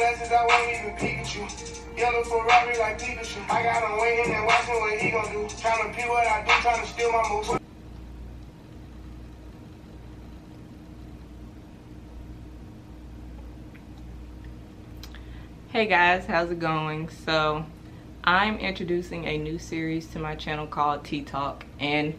glasses, I won't even Pikachu. Yellow Ferrari like Pikachu. I got him waiting and watching what he gon' do. Tryna be what I do, tryna steal my moves. Hey guys, how's it going? So I'm introducing a new series to my channel called Tea Talk, and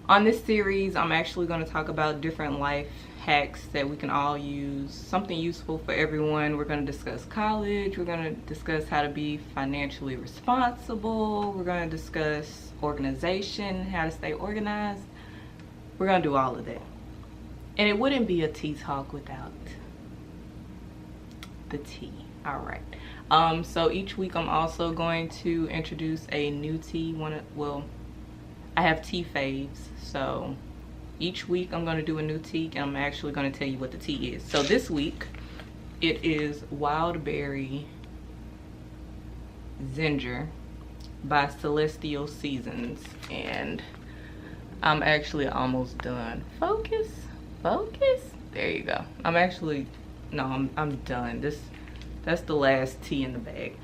on this series I'm actually going to talk about different life hacks that we can all use, something useful for everyone. We're going to discuss college, we're going to discuss how to be financially responsible, we're going to discuss organization, how to stay organized. We're going to do all of that, and it wouldn't be a tea talk without the tea. All right, so each week I'm also going to introduce a new tea. Well, I have tea faves, so each week I'm going to do a new tea, and I'm actually going to tell you what the tea is. So this week it is Wild Berry Ginger by Celestial Seasons, and I'm actually almost done. Focus. There you go. I'm done. That's the last tea in the bag.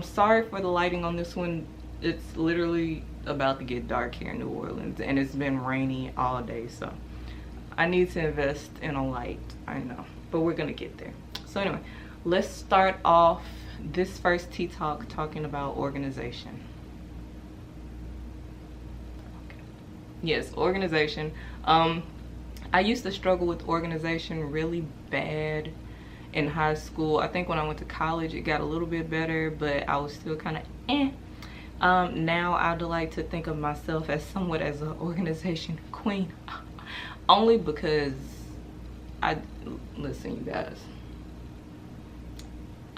Sorry for the lighting on this one. It's literally about to get dark here in New Orleans, and it's been rainy all day, so I need to invest in a light. I know, but we're gonna get there. So anyway, let's start off this first tea talk talking about organization. Okay. Yes, organization. I used to struggle with organization really bad in high school. I think when I went to college it got a little bit better, but I was still kind of now I'd like to think of myself as somewhat as an organization queen, only because listen you guys,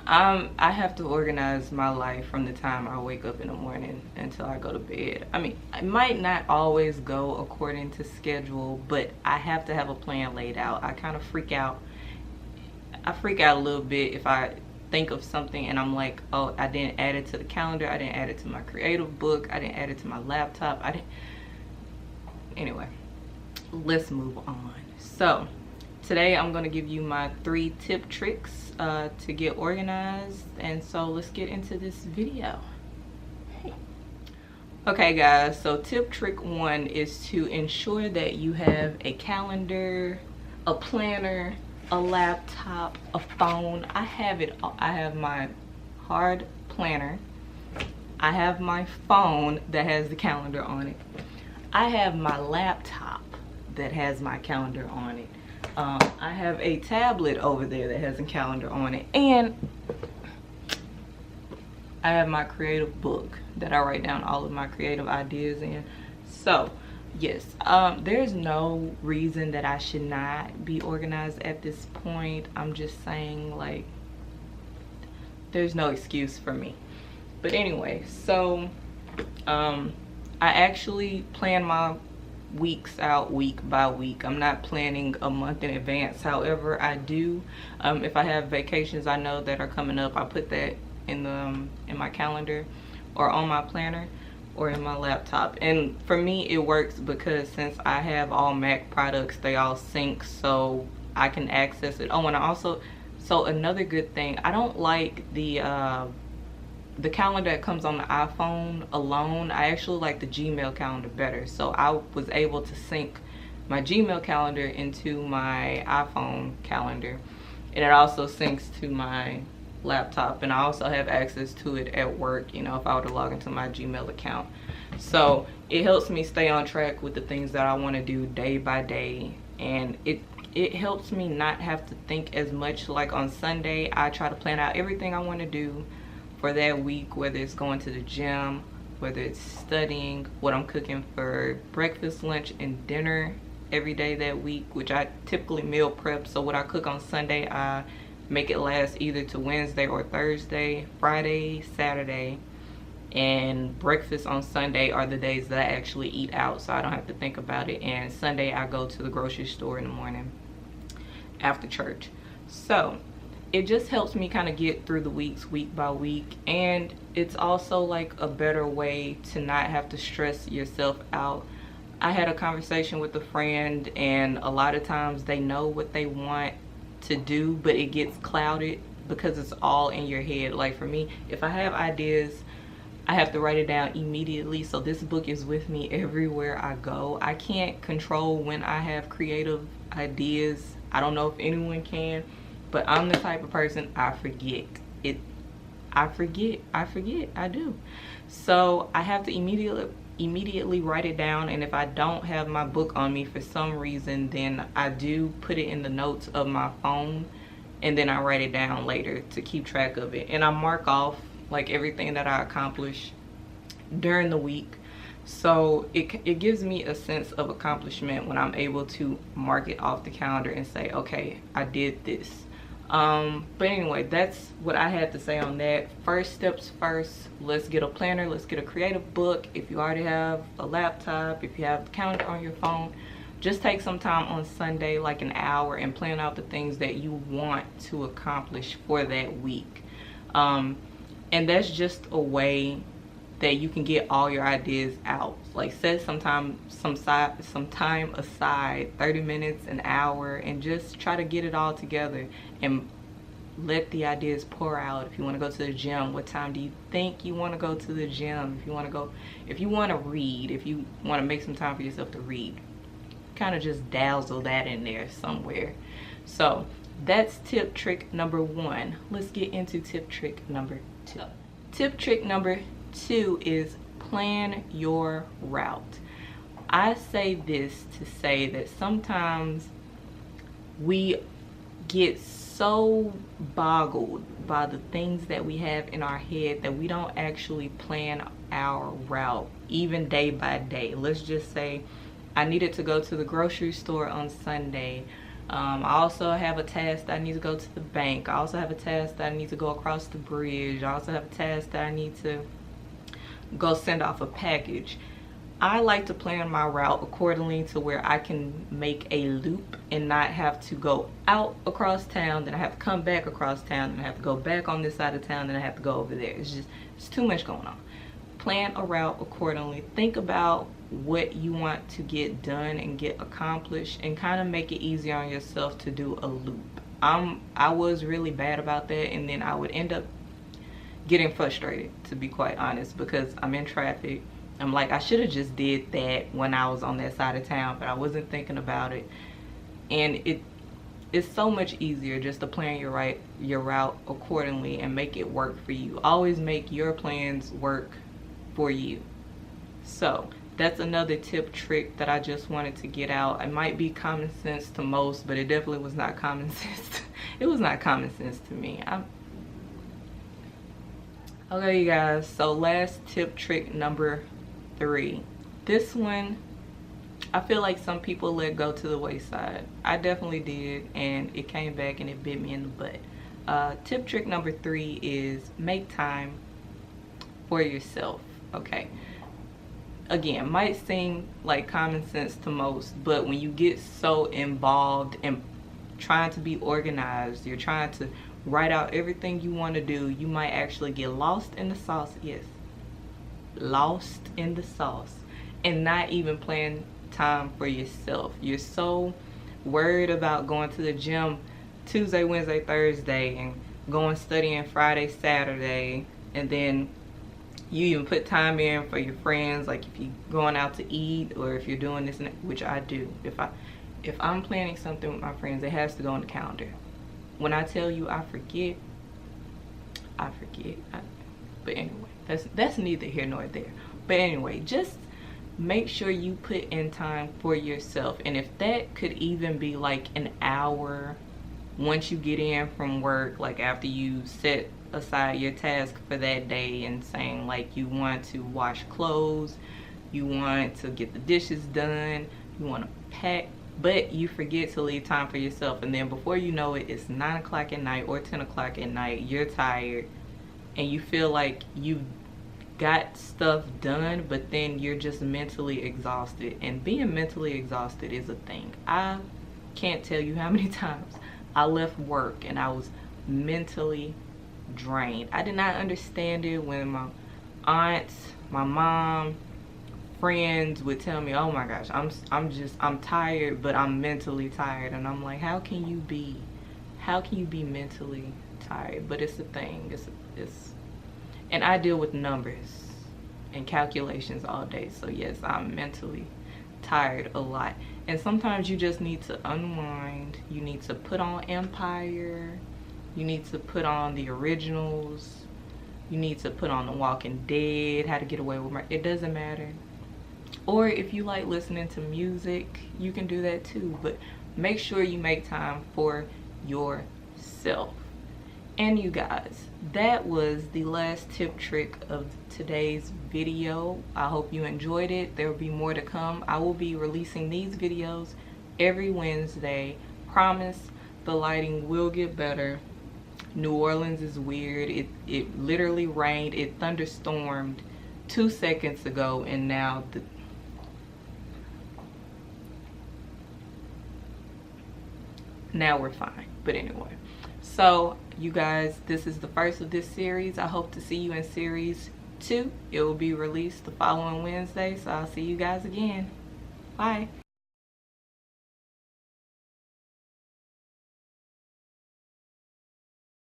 I have to organize my life from the time I wake up in the morning until I go to bed. I mean, I might not always go according to schedule, but I have to have a plan laid out. I kind of freak out a little bit if I think of something and I'm like, oh, I didn't add it to the calendar, I didn't add it to my creative book, I didn't add it to my laptop, anyway, let's move on. So today I'm going to give you my 3 tip tricks to get organized, and so let's get into this video. Okay guys, so tip trick 1 is to ensure that you have a calendar, a planner, a laptop, a phone. I have it all. I have my hard planner, I have my phone that has the calendar on it, I have my laptop that has my calendar on it, I have a tablet over there that has a calendar on it, and I have my creative book that I write down all of my creative ideas in. So yes, there's no reason that I should not be organized at this point. I'm just saying, like, there's no excuse for me. But anyway, so I actually plan my weeks out week by week. I'm not planning a month in advance. However, I do, if I have vacations I know that are coming up, I put that in my calendar or on my planner or in my laptop. And for me it works because since I have all Mac products, they all sync, so I can access it. Oh, and I also, so another good thing, I don't like the calendar that comes on the iPhone alone. I actually like the Gmail calendar better. So I was able to sync my Gmail calendar into my iPhone calendar, and it also syncs to my laptop, and I also have access to it at work, you know, if I were to log into my Gmail account. So it helps me stay on track with the things that I want to do day by day, and it helps me not have to think as much. Like on Sunday I try to plan out everything I want to do for that week, whether it's going to the gym, whether it's studying, what I'm cooking for breakfast, lunch, and dinner every day that week, which I typically meal prep. So what I cook on Sunday, I make it last either to Wednesday or Thursday, Friday, Saturday, and breakfast on Sunday are the days that I actually eat out, so I don't have to think about it. And Sunday I go to the grocery store in the morning after church. So it just helps me kind of get through the weeks week by week, and it's also like a better way to not have to stress yourself out. I had a conversation with a friend, and a lot of times they know what they want to do, but it gets clouded because it's all in your head. Like for me, if I have ideas, I have to write it down immediately. So this book is with me everywhere I go. I can't control when I have creative ideas. I don't know if anyone can, but I'm the type of person, I forget it. I do. So I have to immediately write it down, and if I don't have my book on me for some reason, then I do put it in the notes of my phone, and then I write it down later to keep track of it. And I mark off like everything that I accomplish during the week, so it gives me a sense of accomplishment when I'm able to mark it off the calendar and say, okay, I did this. But anyway, that's what I had to say on that. First steps first, let's get a planner, let's get a creative book. If you already have a laptop, if you have the calendar on your phone, just take some time on Sunday, like an hour, and plan out the things that you want to accomplish for that week. And that's just a way that you can get all your ideas out. Like set some time aside, 30 minutes, an hour, and just try to get it all together and let the ideas pour out. If you want to go to the gym, what time do you think you want to go to the gym? If you want to read, if you want to make some time for yourself to read, kind of just dazzle that in there somewhere. So that's tip trick number 1. Let's get into tip trick number 2. Tip trick number 2 is plan your route. I say this to say that sometimes we get so boggled by the things that we have in our head that we don't actually plan our route, even day by day. Let's just say I needed to go to the grocery store on Sunday. I also have a task that I need to go to the bank. I also have a task that I need to go across the bridge. I also have a task that I need to go send off a package. I like to plan my route accordingly to where I can make a loop and not have to go out across town, then I have to come back across town, then I have to go back on this side of town, then I have to go over there. It's too much going on. Plan a route accordingly. Think about what you want to get done and get accomplished, and kind of make it easier on yourself to do a loop. I was really bad about that, and then I would end up getting frustrated, to be quite honest, because I'm in traffic. I'm like, I should have just did that when I was on that side of town, but I wasn't thinking about it. And it's so much easier just to plan your route accordingly and make it work for you. Always make your plans work for you. So that's another tip trick that I just wanted to get out. It might be common sense to most, but it definitely was not common sense. It was not common sense to me. Okay, you guys, so last tip trick number 3. This one, I feel like some people let go to the wayside. I definitely did, and it came back and it bit me in the butt. Tip trick number 3 is make time for yourself. Okay, again, might seem like common sense to most, but when you get so involved in trying to be organized, you're trying to write out everything you want to do, you might actually get lost in the sauce. Yes, lost in the sauce, and not even plan time for yourself. You're so worried about going to the gym Tuesday, Wednesday, Thursday, and going studying Friday, Saturday, and then you even put time in for your friends, like if you're going out to eat, or if you're doing this, which I do. If I'm planning something with my friends, it has to go on the calendar. When I tell you I forget. But anyway, that's neither here nor there. But anyway, just make sure you put in time for yourself. And if that could even be like an hour once you get in from work, like after you set aside your task for that day, and saying like you want to wash clothes, you want to get the dishes done, you want to pack, but you forget to leave time for yourself, and then before you know it, it's 9 o'clock at night or 10 o'clock at night, you're tired and you feel like you got stuff done, but then you're just mentally exhausted. And being mentally exhausted is a thing. I can't tell you how many times I left work and I was mentally drained. I did not understand it when my aunts, my mom, friends would tell me, oh my gosh, I'm tired, but I'm mentally tired. And I'm like, how can you be mentally tired, but it's a thing. It's and I deal with numbers and calculations all day, so yes, I'm mentally tired a lot. And sometimes you just need to unwind. You need to put on Empire, you need to put on The Originals, you need to put on The Walking Dead, How to Get Away with Murder. It doesn't matter. Or if you like listening to music, you can do that too, but make sure you make time for yourself. And you guys, that was the last tip trick of today's video. I hope you enjoyed it. There will be more to come. I will be releasing these videos every Wednesday. Promise, the lighting will get better. New Orleans is weird. It literally rained. It thunderstormed 2 seconds ago, and now now we're fine. But anyway, so you guys, this is the first of this series. I hope to see you in series 2. It will be released the following Wednesday, so I'll see you guys again. Bye.